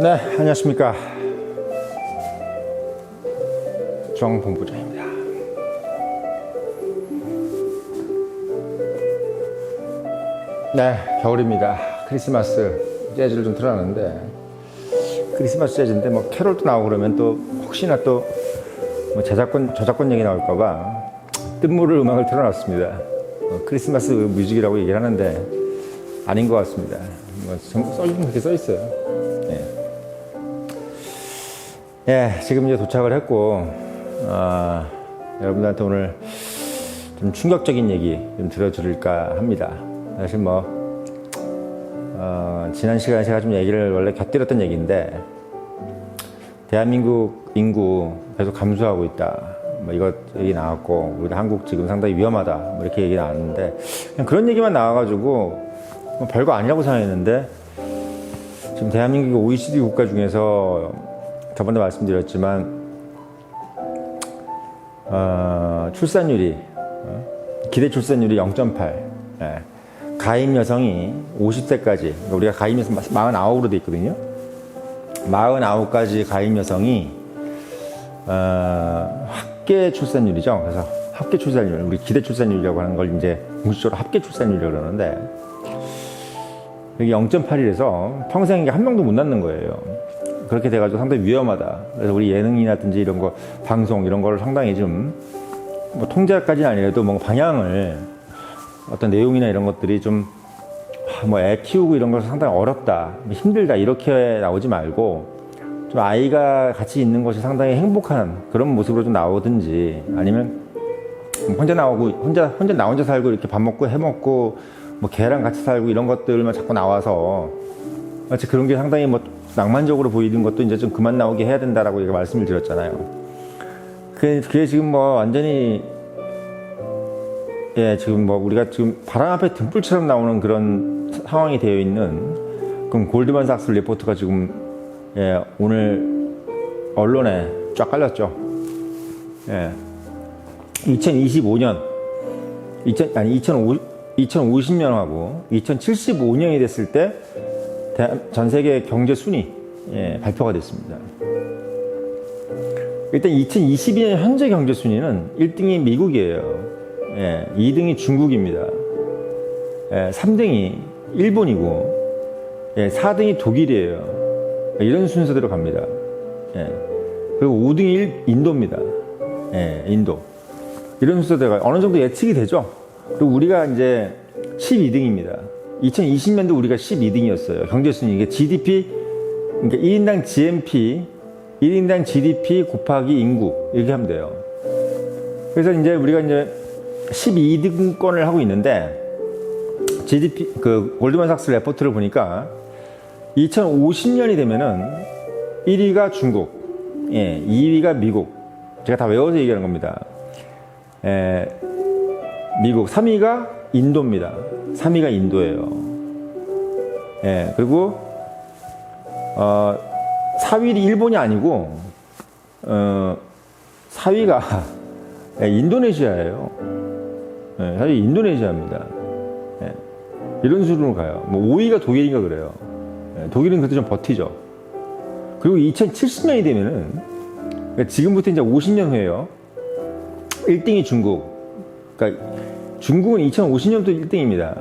네, 안녕하십니까. 중앙본부장입니다. 네, 겨울입니다. 크리스마스 재즈를 좀 틀어놨는데, 크리스마스 재즈인데 뭐 캐롤도 나오고 그러면 또 혹시나 또 뭐 저작권 얘기 나올까봐 뜻모를 음악을 틀어놨습니다. 크리스마스 뮤직이라고 얘기를 하는데 아닌 것 같습니다. 뭐 써있긴 그렇게 써있어요. 예, 지금 이제 도착을 했고, 여러분들한테 오늘 좀 충격적인 얘기 좀 들어드릴까 합니다. 사실 뭐, 지난 시간에 제가 좀 얘기를 원래 곁들였던 얘기인데, 대한민국 인구 계속 감소하고 있다. 뭐 이것 얘기 나왔고, 우리 한국 지금 상당히 위험하다. 뭐 이렇게 얘기 나왔는데, 그냥 그런 얘기만 나와가지고, 뭐 별거 아니라고 생각했는데, 지금 대한민국이 OECD 국가 중에서 저번에 말씀드렸지만 출산율이 기대 출산율이 0.8 가임 여성이 50세까지 우리가 가임 여성 49으로 돼 있거든요. 49까지 가임 여성이 합계 출산율이죠. 그래서 합계 출산율, 우리 기대 출산율이라고 하는 걸 이제 공식적으로 합계 출산율이라고 그러는데 여기 0.8이라서 평생 한 명도 못 낳는 거예요. 그렇게 돼가지고 상당히 위험하다. 그래서 우리 예능이라든지 이런 거, 방송 이런 거를 상당히 좀, 뭐 통제까지는 아니라도 뭔가 방향을, 어떤 내용이나 이런 것들이 좀, 뭐 애 키우고 이런 것이 상당히 어렵다, 힘들다, 이렇게 나오지 말고, 좀 아이가 같이 있는 것이 상당히 행복한 그런 모습으로 좀 나오든지, 아니면 혼자 나오고, 나 혼자 살고 이렇게 밥 먹고 해 먹고, 뭐 걔랑 같이 살고 이런 것들만 자꾸 나와서, 마치 그런 게 상당히 뭐, 낭만적으로 보이는 것도 이제 좀 그만 나오게 해야 된다라고 제가 말씀을 드렸잖아요. 그게 지금 뭐 완전히, 예, 지금 뭐 우리가 지금 바람 앞에 등불처럼 나오는 그런 상황이 되어 있는 그럼 골드만삭스 리포트가 지금, 예, 오늘 언론에 쫙 깔렸죠. 예. 2025년, 2050년하고 2075년이 됐을 때 전 세계 경제 순위 발표가 됐습니다. 일단 2022년 현재 경제 순위는 1등이 미국이에요. 2등이 중국입니다. 3등이 일본이고 4등이 독일이에요. 이런 순서대로 갑니다. 그리고 5등이 인도입니다. 인도. 이런 순서대로 어느 정도 예측이 되죠. 그리고 우리가 이제 12등입니다. 2020년도 우리가 12등이었어요. 경제순위. 이게 GDP, 그러니까 1인당 GNP, 1인당 GDP 곱하기 인구. 이렇게 하면 돼요. 그래서 이제 우리가 이제 12등권을 하고 있는데, GDP, 골드만삭스 레포트를 보니까, 2050년이 되면은, 1위가 중국, 2위가 미국. 제가 다 외워서 얘기하는 겁니다. 미국, 3위가 인도입니다. 3위가 인도예요. 그리고 4위는 일본이 아니고 4위가 인도네시아예요. 사실 인도네시아입니다. 이런 수준으로 가요. 뭐 5위가 독일인가 그래요. 독일은 그래도 좀 버티죠. 그리고 2070년이 되면은, 그러니까 지금부터 이제 50년 후에요. 1등이 중국. 그러니까 중국은 2050년도 1등입니다.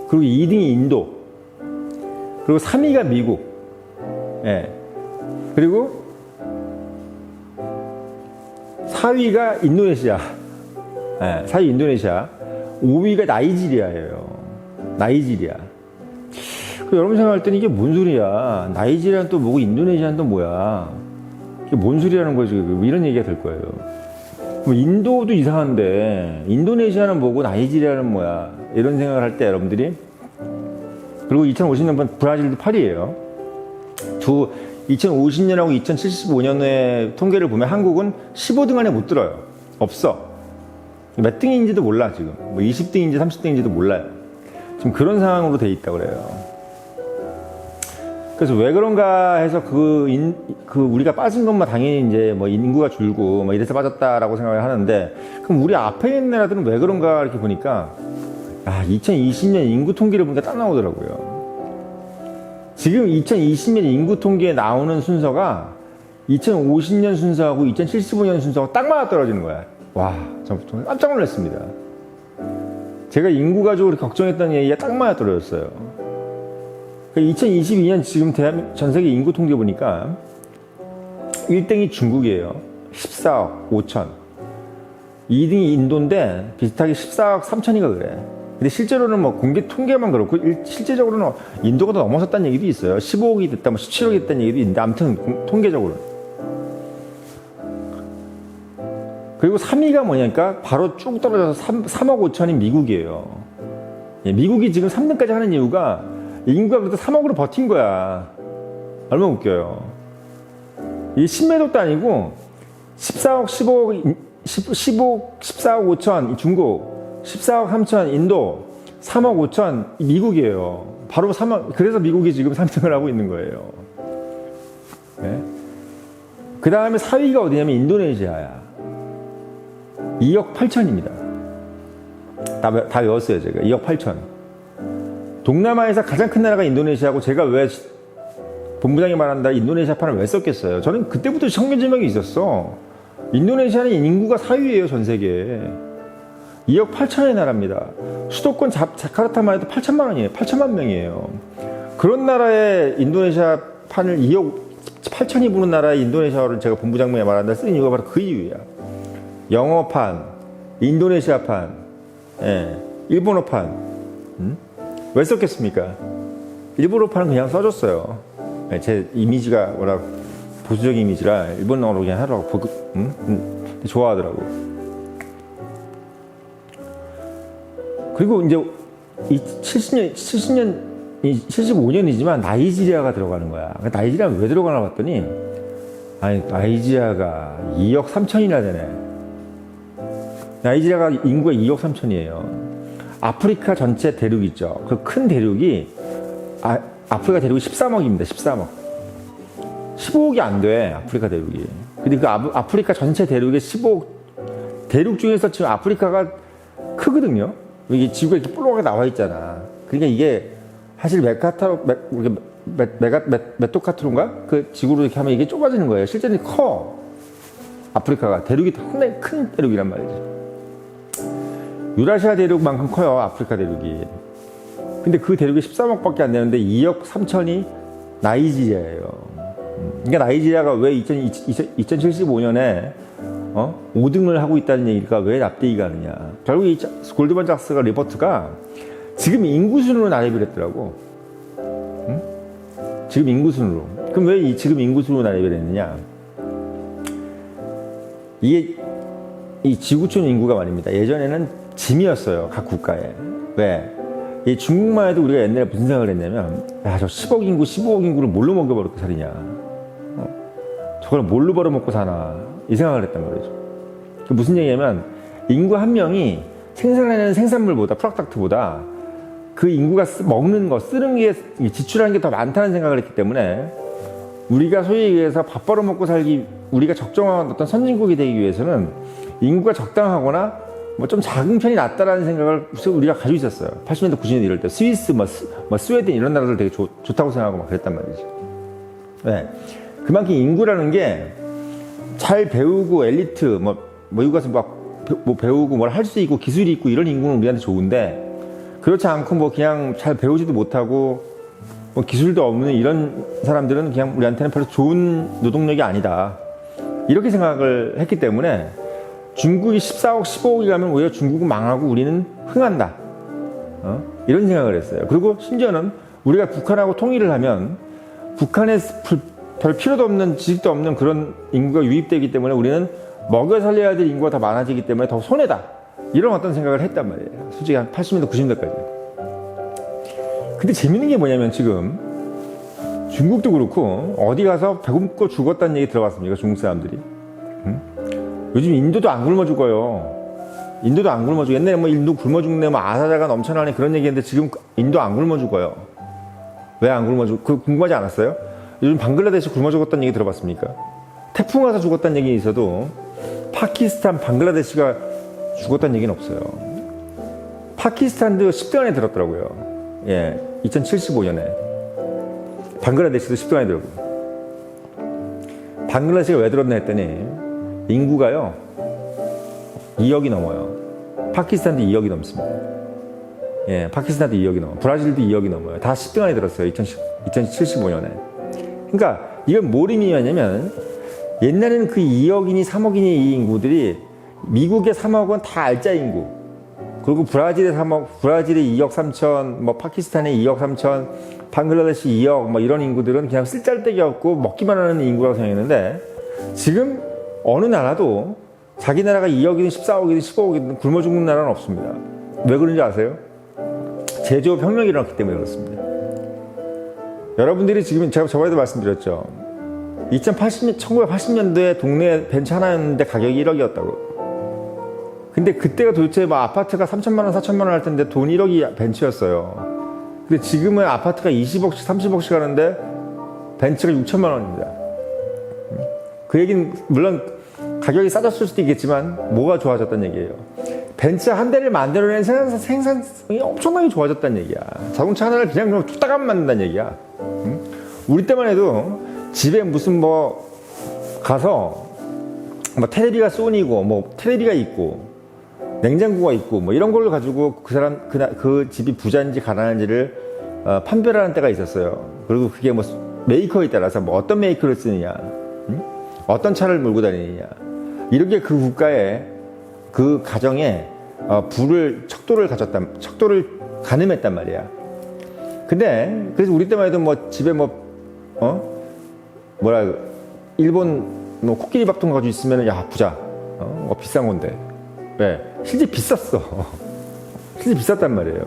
그리고 2등이 인도. 그리고 3위가 미국. 그리고 4위가 인도네시아. 4위 인도네시아. 5위가 나이지리아예요. 나이지리아. 여러분 생각할 때는 이게 뭔 소리야. 나이지리아는 또 뭐고 인도네시아는 또 뭐야. 이게 뭔 소리라는 거지. 이런 얘기가 될 거예요. 뭐 인도도 이상한데 인도네시아는 뭐고 나이지리아는 뭐야, 이런 생각을 할 때 여러분들이, 그리고 2050년 브라질도 8위예요. 2050년하고 2075년의 통계를 보면 한국은 15등 안에 못 들어요. 없어. 몇 등인지도 몰라. 지금 뭐 20등인지 30등인지도 몰라요. 지금 그런 상황으로 돼 있다고 그래요. 그래서 왜 그런가 해서 우리가 빠진 것만 당연히 이제 뭐 인구가 줄고 뭐 이래서 빠졌다라고 생각을 하는데, 그럼 우리 앞에 있는 나라들은 왜 그런가 이렇게 보니까, 2020년 인구 통계를 보니까 딱 나오더라고요. 지금 2020년 인구 통계에 나오는 순서가 2050년 순서하고 2075년 순서하고 딱 맞아 떨어지는 거야. 와, 정말 깜짝 놀랐습니다. 제가 인구 가족으로 걱정했던 얘기가 딱 맞아 떨어졌어요. 2022년 지금 전 세계 인구 통계 보니까 1등이 중국이에요. 14억 5천. 2등이 인도인데 비슷하게 14억 3천인가 그래. 근데 실제로는 뭐 공개 통계만 그렇고 실제적으로는 인도가 더 넘어섰다는 얘기도 있어요. 15억이 됐다, 뭐 17억이 됐다는 얘기도 있는데 아무튼 통계적으로. 그리고 3위가 뭐냐니까 바로 쭉 떨어져서 3억 5천인 미국이에요. 예, 미국이 지금 3등까지 하는 이유가 인구가 그래도 3억으로 버틴 거야. 얼마나 웃겨요. 이 10매독도 아니고 14억, 15억, 14억 5천 중국, 14억 3천 인도, 3억 5천 미국이에요. 바로 3억. 그래서 미국이 지금 3등을 하고 있는 거예요. 네? 그 다음에 4위가 어디냐면 인도네시아야. 2억 8천입니다. 다 외웠어요, 제가. 2억 8천. 동남아에서 가장 큰 나라가 인도네시아고, 제가 왜 본부장이 말한다 인도네시아 판을 왜 썼겠어요? 저는 그때부터 청견지명이 있었어. 인도네시아는 인구가 4위예요, 전 세계에. 2억 8천의 나라입니다. 수도권 자카르타만 해도 8천만 원이에요. 8천만 명이에요. 그런 나라의 인도네시아 판을 2억 8천이 부는 나라의 인도네시아어를 제가 본부장님이 말한다 쓴 이유가 바로 그 이유야. 영어판, 인도네시아판, 예, 일본어판. 왜 썼겠습니까? 일본어판은 그냥 써줬어요. 예, 제 이미지가 워낙 보수적인 이미지라 일본어로 그냥 하라고 좋아하더라고. 그리고 이제 75년이지만 나이지리아가 들어가는 거야. 나이지리아가 왜 들어가나 봤더니, 아니, 나이지리아가 2억 3천이나 되네. 나이지리아가 인구가 2억 3천이에요. 아프리카 전체 대륙 있죠. 그 큰 대륙이, 아프리카 대륙이 13억입니다. 13억. 15억이 안 돼, 아프리카 대륙이. 근데 그 아프리카 전체 대륙의 15억, 대륙 중에서 지금 아프리카가 크거든요. 이게 지구가 이렇게 뿔룩하게 나와 있잖아. 그러니까 이게 사실 메토카트론가? 그 지구로 이렇게 하면 이게 좁아지는 거예요. 실제는 커. 아프리카가. 대륙이 상당히 큰 대륙이란 말이죠. 유라시아 대륙만큼 커요, 아프리카 대륙이. 근데 그 대륙이 13억밖에 안 되는데 2억 3천이 나이지리아예요. 그러니까 나이지리아가 왜 2075년에 5등을 하고 있다는 얘기가 왜 납득이가 가느냐. 결국 이 골드만삭스가 리포트가 지금 인구순으로 나열을 했더라고. 응? 지금 인구순으로. 그럼 왜 지금 인구순으로 나열을 했느냐. 이게 이 지구촌 인구가 말입니다. 예전에는 짐이었어요, 각 국가에. 왜? 이 중국만 해도 우리가 옛날에 무슨 생각을 했냐면, 야, 저 10억 인구, 15억 인구를 뭘로 먹여버리고 살이냐. 저걸 뭘로 벌어먹고 사나. 이 생각을 했단 말이죠. 그 무슨 얘기냐면, 인구 한 명이 생산하는 생산물보다, 프로덕트보다 그 인구가 먹는 거, 쓰는 게, 지출하는 게 더 많다는 생각을 했기 때문에, 우리가 소위 얘기해서 밥 벌어먹고 살기, 우리가 적정한 어떤 선진국이 되기 위해서는 인구가 적당하거나 뭐 좀 작은 편이 낫다라는 생각을 우리가 가지고 있었어요. 80년대, 90년대 이럴 때. 스위스, 스웨덴 이런 나라들 되게 좋다고 생각하고 막 그랬단 말이죠. 네. 그만큼 인구라는 게 잘 배우고 엘리트, 미국 가서 뭐 배우고 뭘 할 수 있고 기술이 있고 이런 인구는 우리한테 좋은데, 그렇지 않고 그냥 잘 배우지도 못하고 기술도 없는 이런 사람들은 그냥 우리한테는 별로 좋은 노동력이 아니다. 이렇게 생각을 했기 때문에 중국이 14억, 15억이 가면 오히려 중국은 망하고 우리는 흥한다. 이런 생각을 했어요. 그리고 심지어는 우리가 북한하고 통일을 하면 북한에 별 필요도 없는, 지식도 없는 그런 인구가 유입되기 때문에 우리는 먹여 살려야 될 인구가 더 많아지기 때문에 더 손해다. 이런 어떤 생각을 했단 말이에요. 솔직히 한 80년대, 90년대까지. 근데 재밌는 게 뭐냐면 지금 중국도 그렇고 어디 가서 배고프고 죽었다는 얘기 들어봤습니까? 중국 사람들이. 요즘 인도도 안 굶어 죽어요. 인도도 안 굶어 죽어요. 옛날에 인도 굶어 죽네, 아사자가 넘쳐나네 그런 얘기했는데 지금 인도 안 굶어 죽어요. 왜 안 굶어 죽어? 그거 궁금하지 않았어요? 요즘 방글라데시 굶어 죽었다는 얘기 들어봤습니까? 태풍 와서 죽었다는 얘기 있어도 파키스탄, 방글라데시가 죽었다는 얘기는 없어요. 파키스탄도 10대 안에 들었더라고요. 예, 2075년에. 방글라데시도 10등 안에 들고. 방글라데시가 왜 들었나 했더니 인구가요 2억이 넘어요. 파키스탄도 2억이 넘습니다. 예, 파키스탄도 2억이 넘어. 브라질도 2억이 넘어요. 다 10등 안에 들었어요. 2075년에. 그러니까 이건 뭘 의미하냐면 옛날에는 그 2억이니 3억이니 이 인구들이 미국의 3억은 다 알짜 인구. 그리고 브라질의 3억, 브라질의 2억 3천, 뭐 파키스탄의 2억 3천, 방글라데시 2억, 뭐 이런 인구들은 그냥 쓸데기 없고 먹기만 하는 인구라고 생각했는데 지금 어느 나라도 자기 나라가 2억이든 14억이든 15억이든 굶어 죽는 나라는 없습니다. 왜 그런지 아세요? 제조업 혁명이 일어났기 때문에 그렇습니다. 여러분들이 지금 제가 저번에도 말씀드렸죠. 1980년도에 동네 벤츠 하나였는데 가격이 1억이었다고. 근데 그때가 도대체 뭐 아파트가 3천만 원, 4천만 원 할 텐데 돈 1억이 벤츠였어요. 근데 지금은 아파트가 20억씩, 30억씩 하는데 벤츠가 6천만 원입니다. 그 얘기는 물론 가격이 싸졌을 수도 있겠지만 뭐가 좋아졌다는 얘기예요. 벤츠 한 대를 만들어낸 생산성이 엄청나게 좋아졌다는 얘기야. 자동차 하나를 그냥 뚝딱 만든다는 얘기야. 우리 때만 해도 집에 무슨 뭐 가서 뭐 테레비가 소니고 뭐 테레비가 있고 냉장고가 있고 뭐 이런 걸로 가지고 그 사람 그 집이 부자인지 가난한지를 판별하는 때가 있었어요. 그리고 그게 뭐 메이커에 따라서 뭐 어떤 메이커를 쓰느냐, 어떤 차를 몰고 다니느냐, 이렇게 그 국가에 그 가정에 척도를 가늠했단 말이야. 근데 그래서 우리 때만 해도 뭐 집에 일본 뭐 코끼리 밥통 가지고 있으면 야 부자, 비싼 건데. 왜? 실제 비쌌어. 실제 비쌌단 말이에요.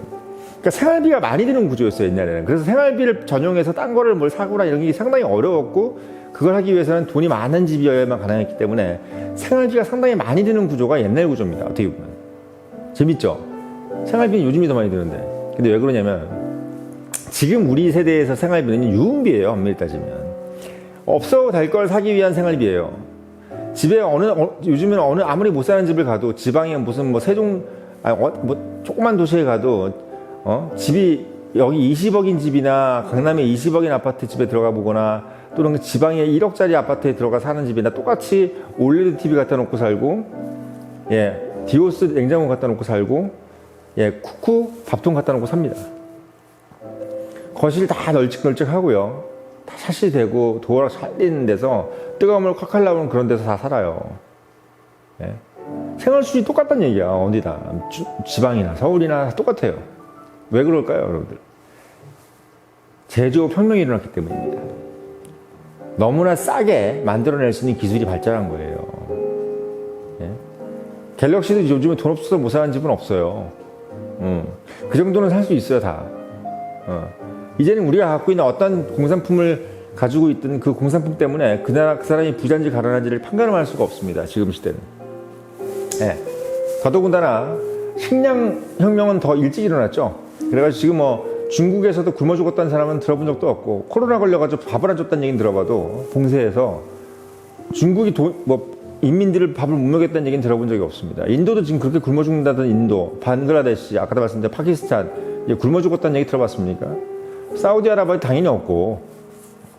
그러니까 생활비가 많이 드는 구조였어요, 옛날에는. 그래서 생활비를 전용해서 딴 거를 뭘 사거나 이런 게 상당히 어려웠고, 그걸 하기 위해서는 돈이 많은 집이어야만 가능했기 때문에 생활비가 상당히 많이 드는 구조가 옛날 구조입니다, 어떻게 보면. 재밌죠? 생활비는 요즘이 더 많이 드는데. 근데 왜 그러냐면, 지금 우리 세대에서 생활비는 유흥비예요, 엄밀히 따지면. 없어도 될 걸 사기 위한 생활비예요. 집에 요즘은 아무리 못 사는 집을 가도 지방에 무슨 뭐 조그만 도시에 가도 집이 여기 20억인 집이나 강남에 20억인 아파트 집에 들어가 보거나 또는 지방에 1억짜리 아파트에 들어가 사는 집이나 똑같이 올레드 TV 갖다 놓고 살고, 예, 디오스 냉장고 갖다 놓고 살고, 예, 쿠쿠 밥통 갖다 놓고 삽니다. 거실 다 널찍널찍하고요. 다 샤시되고 도어락 살리는 데서 뜨거운 물 콱 하려면 그런 데서 다 살아요. 예. 생활 수준이 똑같다는 얘기야. 어디다 지방이나 서울이나 똑같아요. 왜 그럴까요, 여러분들? 제조업 혁명이 일어났기 때문입니다. 너무나 싸게 만들어낼 수 있는 기술이 발전한 거예요. 예. 갤럭시도 요즘에 돈 없어서 못 사는 집은 없어요. 그 정도는 살 수 있어요, 다. 이제는 우리가 갖고 있는 어떤 공산품을 가지고 있던 그 공산품 때문에 그 사람이 부자인지 가난한지를 판가름할 수가 없습니다. 지금 시대는. 예. 더더군다나 식량혁명은 더 일찍 일어났죠. 그래가지고 지금 뭐 중국에서도 굶어 죽었다는 사람은 들어본 적도 없고, 코로나 걸려가지고 밥을 안 줬다는 얘기는 들어봐도 봉쇄해서 중국이 인민들을 밥을 못 먹였다는 얘기는 들어본 적이 없습니다. 인도도 지금 그렇게 굶어 죽는다던 인도, 방글라데시, 아까도 말씀드린 파키스탄, 굶어 죽었다는 얘기 들어봤습니까? 사우디아라비아 당연히 없고.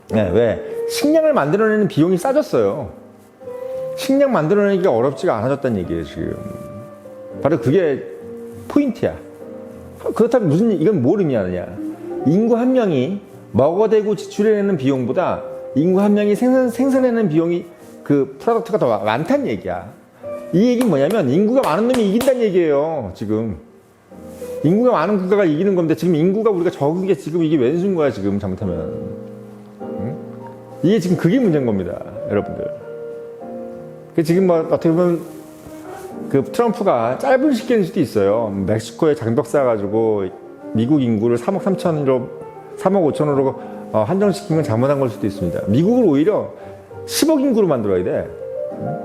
네, 왜? 식량을 만들어내는 비용이 싸졌어요. 식량 만들어내기가 어렵지가 않아졌다는 얘기예요, 지금. 바로 그게 포인트야. 그렇다면 이건 뭘 의미하느냐? 인구 한 명이 먹어대고 지출해내는 비용보다 인구 한 명이 생산해내는 비용이 그 프로덕트가 더 많다는 얘기야. 이 얘기는 뭐냐면 인구가 많은 놈이 이긴다는 얘기예요, 지금. 인구가 많은 국가가 이기는 건데 지금 인구가 우리가 적은 게 지금 이게 왼수인 거야, 지금 잘못하면. 응? 이게 지금 그게 문제인 겁니다, 여러분들. 지금 뭐 어떻게 보면 그 트럼프가 짧은 시기일 수도 있어요. 멕시코에 장벽 쌓아가지고 미국 인구를 3억 3천으로 3억 5천으로 한정시킨 건 잘못한 걸 수도 있습니다. 미국을 오히려 10억 인구로 만들어야 돼.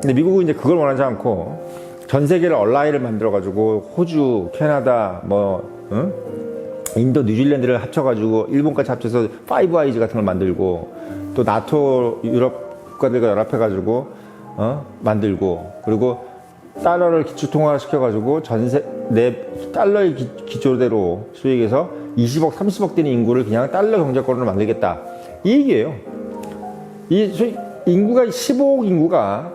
근데 미국은 이제 그걸 원하지 않고 전 세계를 얼라이를 만들어가지고 호주, 캐나다, 인도, 뉴질랜드를 합쳐가지고 일본까지 합쳐서 파이브 아이즈 같은 걸 만들고 또 나토 유럽 국가들과 연합해가지고 만들고, 그리고 달러를 기축통화를 시켜가지고 달러의 기조대로 수익해서 20억, 30억 되는 인구를 그냥 달러 경제권으로 만들겠다. 이 얘기예요. 인구가 15억 인구가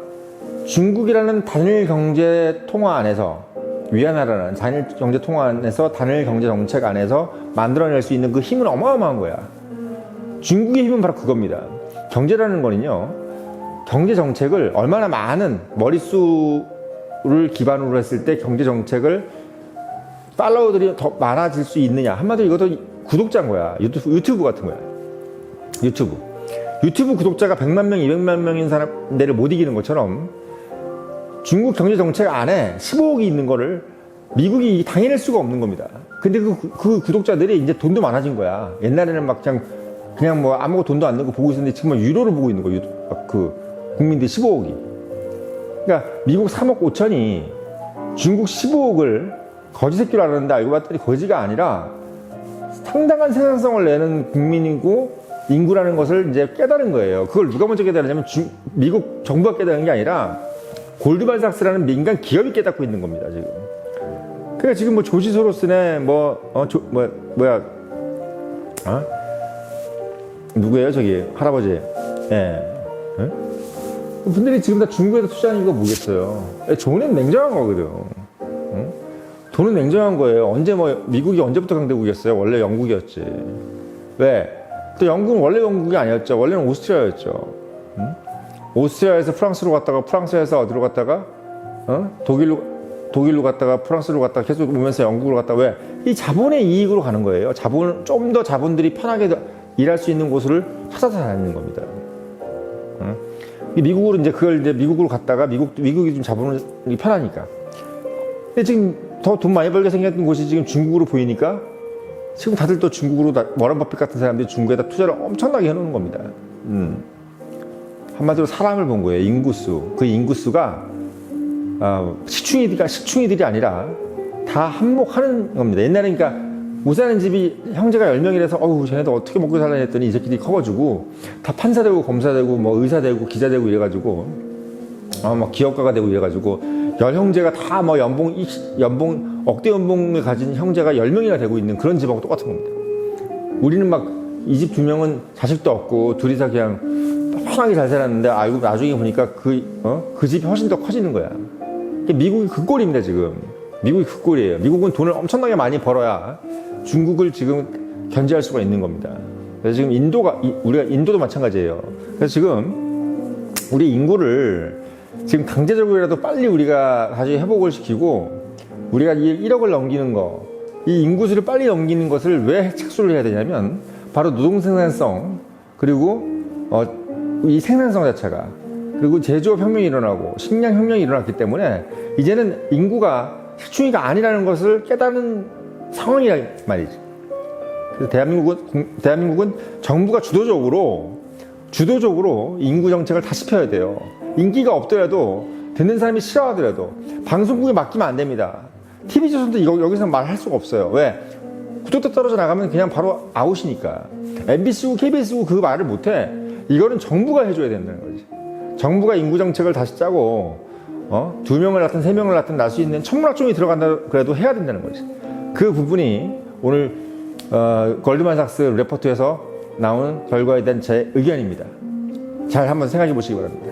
중국이라는 단일 경제 통화 안에서, 위안화라는 단일 경제 통화 안에서, 단일 경제 정책 안에서 만들어낼 수 있는 그 힘은 어마어마한 거야. 중국의 힘은 바로 그겁니다. 경제라는 거는요, 경제 정책을 얼마나 많은 머릿수를 기반으로 했을 때 경제 정책을 팔로워들이 더 많아질 수 있느냐. 한마디로 이것도 구독자인 거야. 유튜브 같은 거야. 유튜브 구독자가 100만 명, 200만 명인 사람들을 못 이기는 것처럼 중국 경제 정책 안에 15억이 있는 거를 미국이 당해낼 수가 없는 겁니다. 근데 그 구독자들이 이제 돈도 많아진 거야. 옛날에는 막 그냥 뭐 아무것도 돈도 안 내고 보고 있었는데 지금 유료로 보고 있는 거야. 국민들 15억이. 그러니까 미국 3억 5천이 중국 15억을 거지 새끼로 알았는데 알고 봤더니 거지가 아니라 상당한 생산성을 내는 국민이고 인구라는 것을 이제 깨달은 거예요. 그걸 누가 먼저 깨달았냐면 미국 정부가 깨달은 게 아니라 골드만삭스라는 민간 기업이 깨닫고 있는 겁니다, 지금. 그러니까 지금 뭐 조지 소로스네, 누구예요, 저기 할아버지? 예. 네? 분들이 지금 다 중국에서 투자하는 이유가 뭐겠어요? 돈은 냉정한 거거든. 응? 돈은 냉정한 거예요. 미국이 언제부터 강대국이었어요? 원래 영국이었지. 왜? 또 영국은 원래 영국이 아니었죠. 원래는 오스트리아였죠. 응? 오스트리아에서 프랑스로 갔다가, 프랑스에서 어디로 갔다가, 독일로 갔다가, 프랑스로 갔다가 계속 오면서 영국으로 갔다가, 왜? 이 자본의 이익으로 가는 거예요. 좀 더 자본들이 편하게 일할 수 있는 곳을 찾아서 다니는 겁니다. 응? 미국으로 미국으로 갔다가, 미국이 좀 자본이 편하니까. 근데 지금 더 돈 많이 벌게 생겼던 곳이 지금 중국으로 보이니까, 지금 다들 또 중국으로, 워런 버핏 같은 사람들이 중국에다 투자를 엄청나게 해놓는 겁니다. 한마디로 사람을 본 거예요. 인구수. 그 인구수가 식충이들이 아니라 다 한몫하는 겁니다. 옛날에 그러니까 못 사는 집이 형제가 10명이라서 어우 쟤네들 어떻게 먹고 살라니 했더니 이 새끼들이 커가지고 다 판사 되고 검사 되고 뭐 의사 되고 기자 되고 이래가지고 막 기업가가 되고 이래가지고 10형제가 다 뭐 연봉 억대 연봉을 가진 형제가 10명이나 되고 있는 그런 집하고 똑같은 겁니다. 우리는 막 이 집 2명은 자식도 없고 둘이서 그냥 편하게 잘 살았는데 알고 나중에 보니까 그 집이 훨씬 더 커지는 거야. 미국이 그 꼴입니다, 지금. 미국이 그 꼴이에요. 미국은 돈을 엄청나게 많이 벌어야 중국을 지금 견제할 수가 있는 겁니다. 그래서 지금 인도도 마찬가지예요. 그래서 지금 우리 인구를 지금 강제적으로라도 빨리 우리가 다시 회복을 시키고 우리가 이 1억을 넘기는 거, 이 인구수를 빨리 넘기는 것을 왜 착수를 해야 되냐면 바로 노동 생산성 그리고 이 생산성 자체가 그리고 제조업 혁명이 일어나고 식량 혁명이 일어났기 때문에 이제는 인구가 식충이가 아니라는 것을 깨닫는 상황이란 말이지. 그래서 대한민국은 정부가 주도적으로 인구 정책을 다시 펴야 돼요. 인기가 없더라도 듣는 사람이 싫어하더라도 방송국에 맡기면 안 됩니다. TV조선도 여기서 말할 수가 없어요. 왜? 구독자 떨어져 나가면 그냥 바로 아웃이니까. MBC고 KBS고 그 말을 못해. 이거는 정부가 해줘야 된다는 거지. 정부가 인구 정책을 다시 짜고 2명을 낳든 3명을 낳든 낳을 수 있는 천문학종이 들어간다 그래도 해야 된다는 거지. 그 부분이 오늘 골드만삭스 레포트에서 나온 결과에 대한 제 의견입니다. 잘 한번 생각해 보시기 바랍니다.